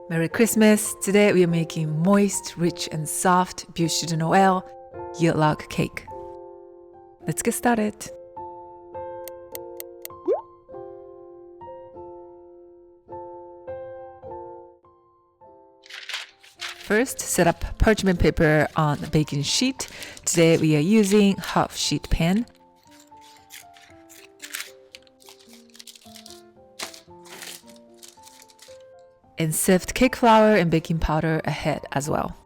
Merry Christmas! Today we are making moist, rich and soft Buche De Noel Yule Log Cake. Let's get started! First, set up parchment paper on a baking sheet. Today we are using half sheet pan. And sift cake flour and baking powder ahead as well.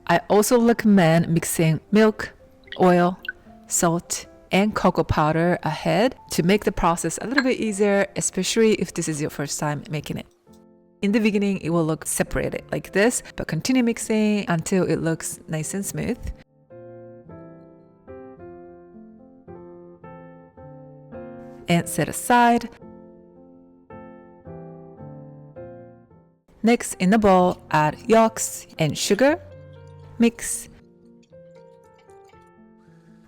I also recommend mixing milk, oil, salt, and cocoa powder ahead to make the process a little bit easier, especially if this is your first time making it. In the beginning, it will look separated like this, but continue mixing until it looks nice and smooth. And set aside. Next, in the bowl, add yolks and sugar, mix,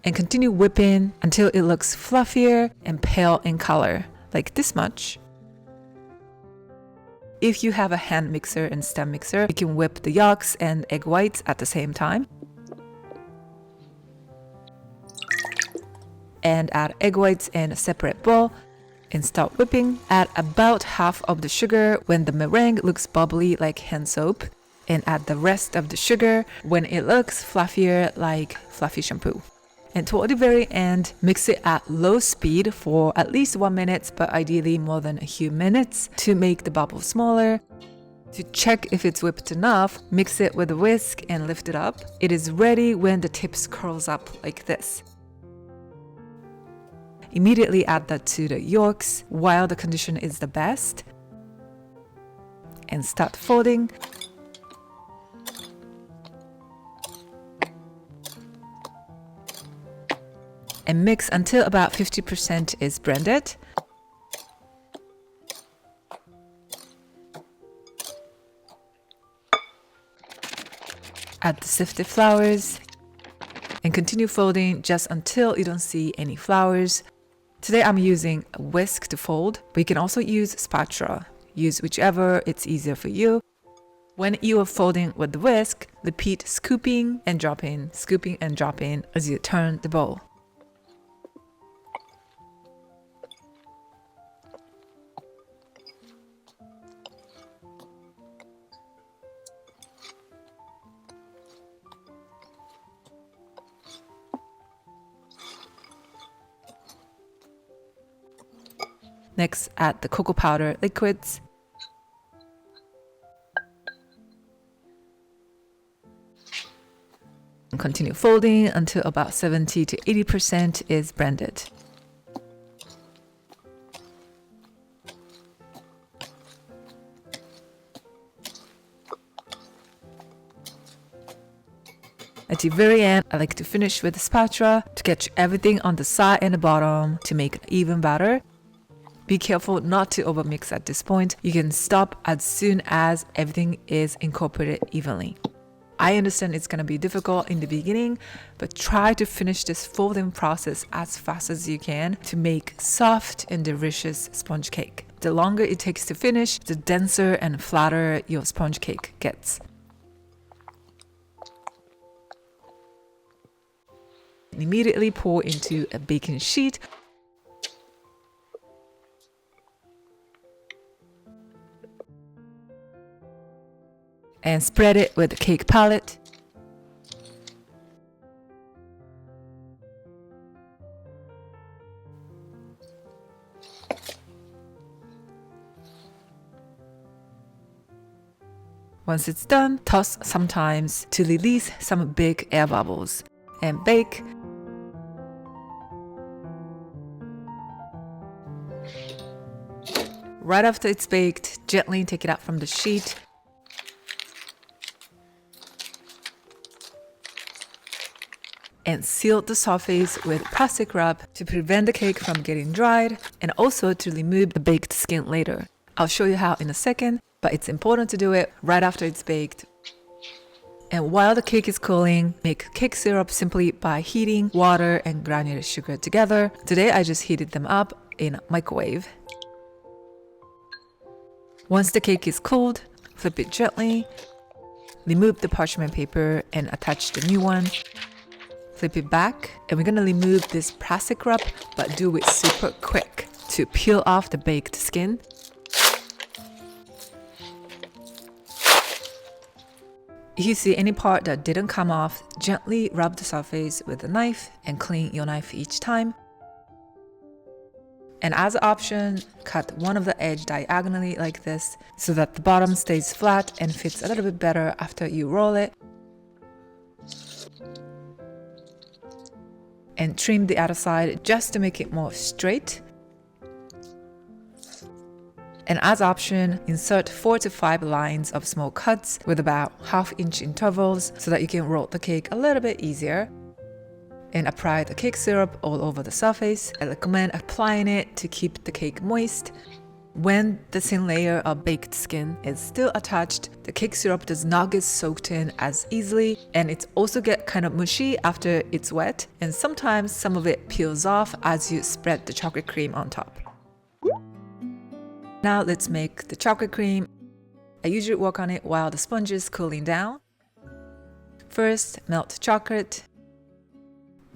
and continue whipping until it looks fluffier and pale in color, like this much. If you have a hand mixer and stand mixer, you can whip the yolks and egg whites at the same time. And add egg whites in a separate bowl. And start whipping. Add about half of the sugar when the meringue looks bubbly like hand soap, and add the rest of the sugar when it looks fluffier like fluffy shampoo. And toward the very end, mix it at low speed for at least 1 minute, but ideally more than a few minutes to make the bubble smaller. To check if it's whipped enough, mix it with a whisk and lift it up. It is ready when the tips curls up like this. Immediately add that to the yolks while the condition is the best. And start folding. And mix until about 50% is blended. Add the sifted flours. And continue folding just until you don't see any flours. Today I'm using a whisk to fold, but you can also use spatula. Use whichever it's easier for you. When you are folding with the whisk, repeat scooping and dropping as you turn the bowl. Next, add the cocoa powder liquids. And continue folding until about 70 to 80% is blended. At the very end, I like to finish with a spatula to catch everything on the side and the bottom to make an even batter. Be careful not to overmix at this point. You can stop as soon as everything is incorporated evenly. I understand it's going to be difficult in the beginning, but try to finish this folding process as fast as you can to make soft and delicious sponge cake. The longer it takes to finish, the denser and flatter your sponge cake gets. Immediately pour into a baking sheet. And spread it with a cake palette. Once it's done, toss sometimes to release some big air bubbles and bake. Right after it's baked, gently take it out from the sheet. And seal the surface with plastic wrap to prevent the cake from getting dried and also to remove the baked skin later. I'll show you how in a second, but it's important to do it right after it's baked. And while the cake is cooling, make cake syrup simply by heating water and granulated sugar together. Today I just heated them up in a microwave. Once the cake is cooled, flip it gently, remove the parchment paper and attach the new one. Flip it back, and we're gonna remove this plastic wrap, but do it super quick to peel off the baked skin. If you see any part that didn't come off, gently rub the surface with a knife and clean your knife each time. And as an option, cut one of the edge diagonally like this so that the bottom stays flat and fits a little bit better after you roll it. And trim the other side just to make it more straight. And as option, insert 4 to 5 lines of small cuts with about ½ inch intervals so that you can roll the cake a little bit easier. And apply the cake syrup all over the surface. I recommend applying it to keep the cake moist. When the thin layer of baked skin is still attached, the cake syrup does not get soaked in as easily, and it also gets kind of mushy after it's wet, and sometimes some of it peels off as you spread the chocolate cream on top. Now let's make the chocolate cream. I usually work on it while the sponge is cooling down. First, melt chocolate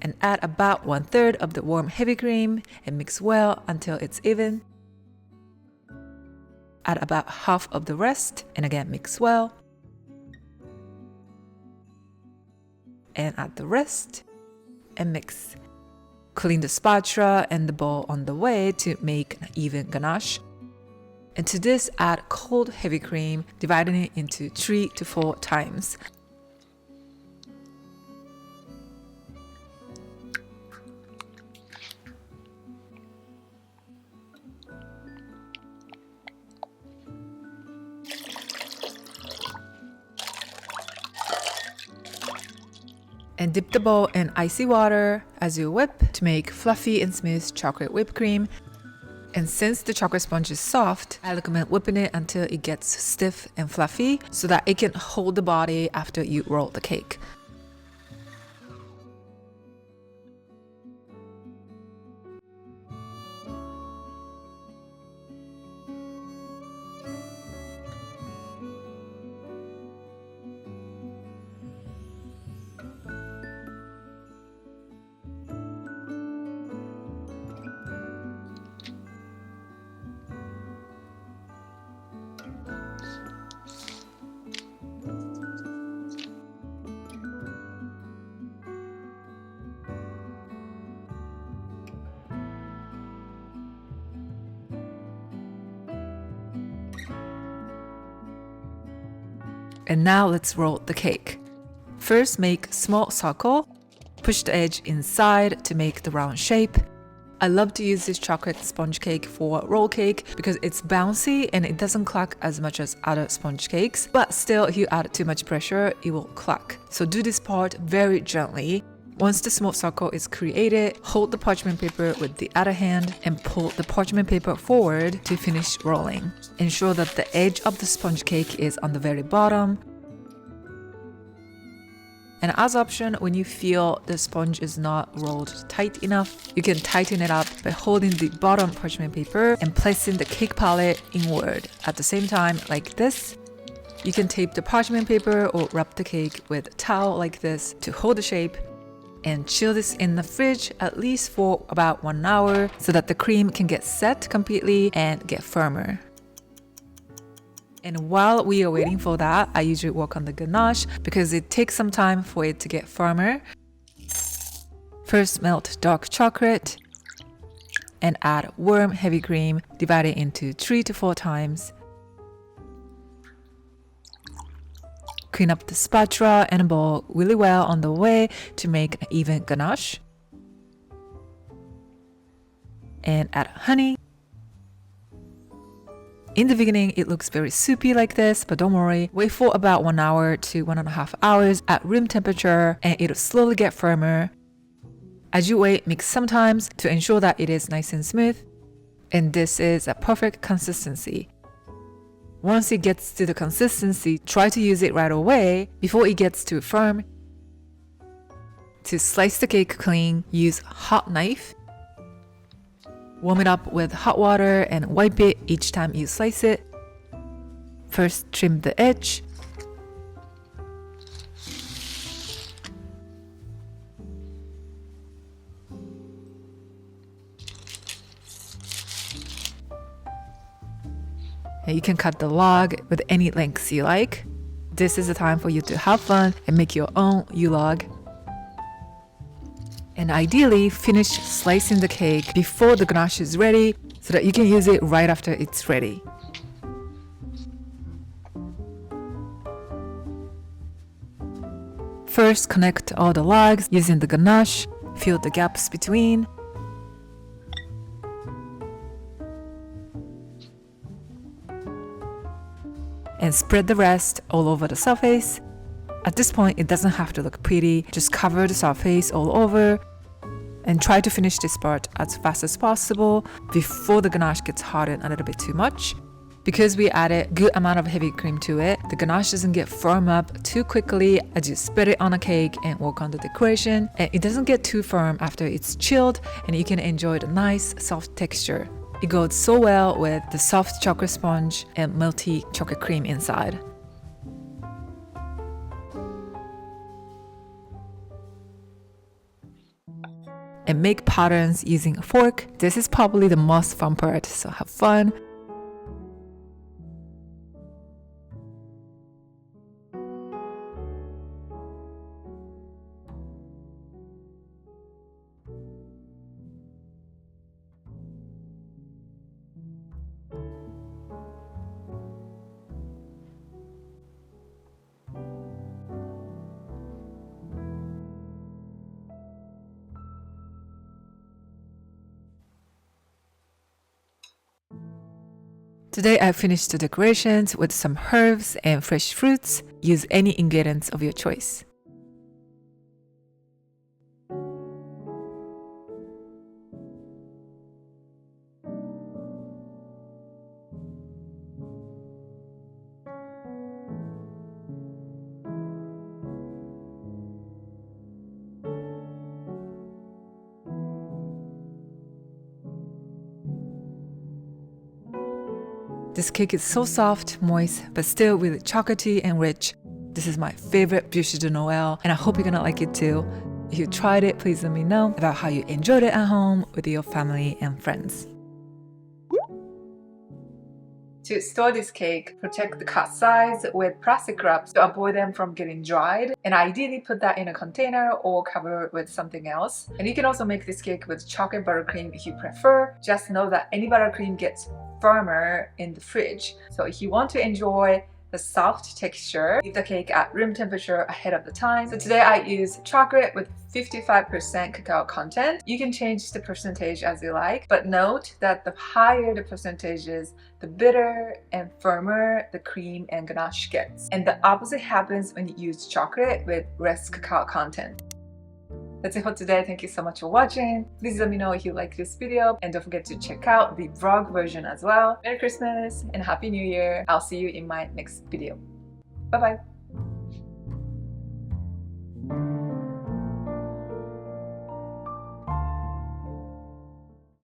and add about 1/3 of the warm heavy cream and mix well until it's even. Add about half of the rest and again mix well. And add the rest and mix. Clean the spatula and the bowl on the way to make an even ganache. And to this, add cold heavy cream, dividing it into 3 to 4 times. And dip the bowl in icy water as you whip to make fluffy and smooth chocolate whipped cream. And since the chocolate sponge is soft, I recommend whipping it until it gets stiff and fluffy so that it can hold the body after you roll the cake. And now let's roll the cake. First, make small circle. Push the edge inside to make the round shape. I love to use this chocolate sponge cake for roll cake because it's bouncy and it doesn't cluck as much as other sponge cakes. But still, if you add too much pressure, it will cluck. So do this part very gently. Once the small circle is created, hold the parchment paper with the other hand and pull the parchment paper forward to finish rolling. Ensure that the edge of the sponge cake is on the very bottom. And as option, when you feel the sponge is not rolled tight enough, you can tighten it up by holding the bottom parchment paper and placing the cake palette inward at the same time like this. You can tape the parchment paper or wrap the cake with a towel like this to hold the shape. And chill this in the fridge at least for about 1 hour so that the cream can get set completely and get firmer. And while we are waiting for that, I usually work on the ganache because it takes some time for it to get firmer. First, melt dark chocolate and add warm heavy cream, divide it into 3 to 4 times. Clean up the spatula and bowl really well on the way to make an even ganache. And add honey. In the beginning, it looks very soupy like this, but don't worry. Wait for about 1 hour to 1.5 hours at room temperature and it'll slowly get firmer. As you wait, mix sometimes to ensure that it is nice and smooth. And this is a perfect consistency. Once it gets to the consistency, try to use it right away before it gets too firm. To slice the cake clean, use a hot knife. Warm it up with hot water and wipe it each time you slice it. First, trim the edge. And you can cut the log with any lengths you like. This is the time for you to have fun and make your own Yule log. And ideally, finish slicing the cake before the ganache is ready so that you can use it right after it's ready. First, connect all the logs using the ganache. Fill the gaps between. And spread the rest all over the surface. At this point, it doesn't have to look pretty. Just cover the surface all over and try to finish this part as fast as possible before the ganache gets hardened a little bit too much. Because we added good amount of heavy cream to it, the ganache doesn't get firm up too quickly as you spread it on a cake and work on the decoration, and it doesn't get too firm after it's chilled, and you can enjoy the nice soft texture. It goes so well with the soft chocolate sponge and melty chocolate cream inside. And make patterns using a fork. This is probably the most fun part, so have fun. Today I finished the decorations with some herbs and fresh fruits. Use any ingredients of your choice. This cake is so soft, moist, but still really chocolatey and rich. This is my favorite Buche De Noel, and I hope you're gonna like it too. If you tried it, please let me know about how you enjoyed it at home with your family and friends. To store this cake, protect the cut sides with plastic wraps to avoid them from getting dried, and ideally put that in a container or cover it with something else. And you can also make this cake with chocolate buttercream if you prefer. Just know that any buttercream gets firmer in the fridge. So if you want to enjoy the soft texture, leave the cake at room temperature ahead of the time. So today I use chocolate with 55% cacao content. You can change the percentage as you like, but note that the higher the percentage is, the bitter and firmer the cream and ganache gets. And the opposite happens when you use chocolate with less cacao content. That's it for today. Thank you so much for watching. Please let me know if you like this video, and don't forget to check out the vlog version as well. Merry Christmas and Happy New Year. I'll see you in my next video. Bye bye.